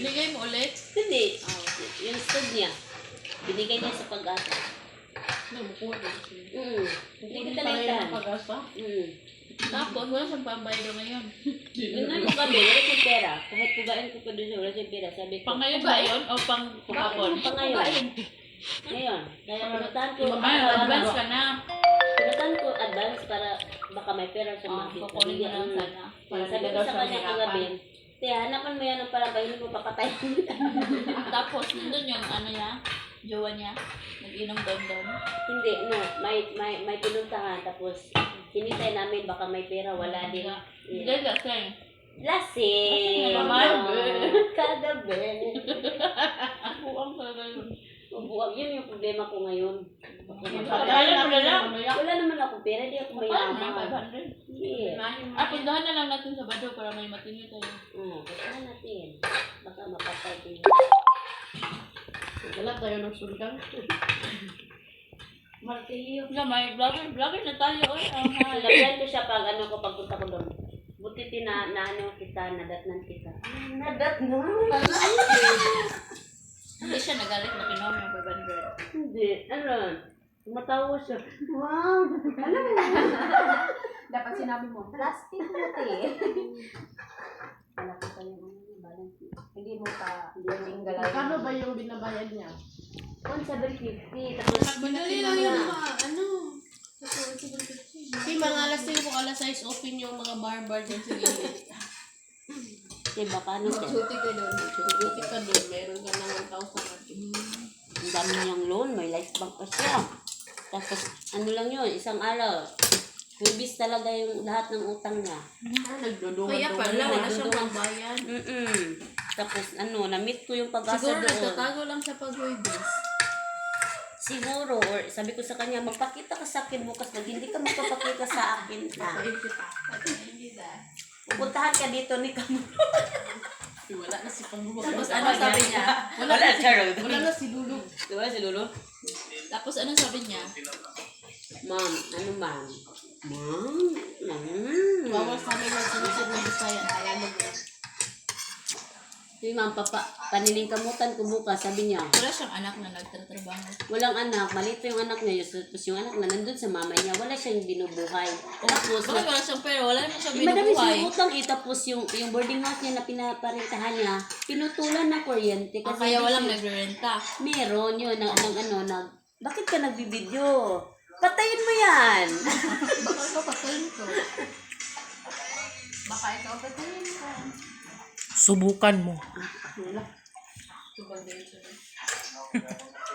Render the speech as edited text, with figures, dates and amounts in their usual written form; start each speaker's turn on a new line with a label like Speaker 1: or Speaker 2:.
Speaker 1: Binigay mo ulit?
Speaker 2: Hindi. Yung stove niya. Binigay niya sa pag-asa.
Speaker 1: Namukuha din siya.
Speaker 2: Hindi
Speaker 1: Hindi
Speaker 2: kita
Speaker 1: pala yun
Speaker 2: naitan.
Speaker 1: ang pag-asa. Tapos, wala siyang pambayad ngayon.
Speaker 2: Ano kami, wala siyang pera. Kahit pugain ko pa doon siya, wala siyang pera. Sabi ko,
Speaker 1: Pang ngayon ba yun? O pang kapon?
Speaker 2: pa ngayon. Ngayon. Kaya pinuntahan ko,
Speaker 1: Ay, advance ka na.
Speaker 2: pinuntahan ko advance para baka may pera siya makita.
Speaker 1: Kukunin mo lang sana.
Speaker 2: Sabi ko sa kanya kagabi, Tiya, hanapan mo yan ng para ba hindi mo papatayin.
Speaker 1: Tapos, nandun yung ano niya, jowa niya, nag-inom doon.
Speaker 2: Hindi, no. May pinuntahan. Tapos, hinintay namin baka may pera. Wala din.
Speaker 1: Hindi, lasing.
Speaker 2: Lasing!
Speaker 1: Naman.
Speaker 2: Kagabi.
Speaker 1: Buang talaga yun.
Speaker 2: Buwag, yun yung problema ko ngayon.
Speaker 1: Kaya mo na lang.
Speaker 2: Wala naman ako pera, di ako mayaman.
Speaker 1: 500.
Speaker 2: Hindi.
Speaker 1: Puntahan na lang natin sa Bado para may matinyo tayo.
Speaker 2: Puntahan natin. Baka mapatay din.
Speaker 3: Wala tayo ng sultan.
Speaker 2: Martilyo.
Speaker 1: Nga, may vlogger na tayo.
Speaker 2: Lagyan ko siya pag ano ko, pagpunta ko doon. Buti naano kita, nadatnan kita. Nadatnan?
Speaker 1: Hindi siya nagalit na kinom yung 500.
Speaker 2: Hindi. Ano? Tumatawa siya. Wow! Ano?
Speaker 4: Dapat sinabi mo, plastic puti.
Speaker 2: Wala ko pa yung balance.
Speaker 4: Hindi mo pa
Speaker 2: Hindi.
Speaker 3: Kano ba yung binabayad niya?
Speaker 2: On 750. Tapos,
Speaker 3: Madali lang yung mga ano. Kasi mga alas 5 alas 6 open yung mga bar dyan sa gilid.
Speaker 2: diba, paano siya?
Speaker 3: Duty ka doon. Duty ka doon. Meron ka ng 1,000.
Speaker 2: Ang dami niyang loan, may life bank pa siya. Tapos, ano lang yun, isang araw. Kubis talaga yung lahat ng utang niya.
Speaker 3: Nagdudungan.
Speaker 1: Kaya pala, wala siyang pangbayan.
Speaker 2: Tapos, na-meet ko yung pag-asa
Speaker 1: Siguro
Speaker 2: doon.
Speaker 1: nagtatago lang sa pag-hoybis.
Speaker 2: Siguro, or sabi ko sa kanya, magpakita ka sa akin bukas pag hindi ka magpapakita sa akin. Pupuntahan ka dito ni Kamu.
Speaker 3: Wala na si Pangbuwag.
Speaker 1: Tapos ano sabi niya?
Speaker 2: Wala
Speaker 3: Wala na si Lulu.
Speaker 2: Diba si Lolo?
Speaker 1: Tapos ano sabi niya?
Speaker 2: Ma'am, ano ma'am? Ma'am?
Speaker 3: Bawal sa amin magsinisip ng Bisaya. Tagalog na.
Speaker 2: Yung ma'am, paniling kamutan ko bukas, sabi niya.
Speaker 1: Wala siyang anak na nagtatrabaho.
Speaker 2: Walang anak, maliit yung anak niya. Tapos yung anak na nandun sa mama niya, wala siyang binubuhay. Tapos,
Speaker 1: Bakit wala siyang pera? Wala naman siyang
Speaker 2: madami
Speaker 1: binubuhay.
Speaker 2: siyang utang tapos yung boarding house niya na pinaparintahan niya, pinutulan na kuryente. Kasi
Speaker 1: Kaya
Speaker 2: hindi
Speaker 1: walang
Speaker 2: siya-
Speaker 1: nagrerenta.
Speaker 2: Meron yun, bakit ka nagbibideo? Patayin mo yan!
Speaker 1: Baka ikaw patayin ko. Baka ikaw patayin ko.
Speaker 5: Subukan mo.
Speaker 3: Wala. Subagay siya.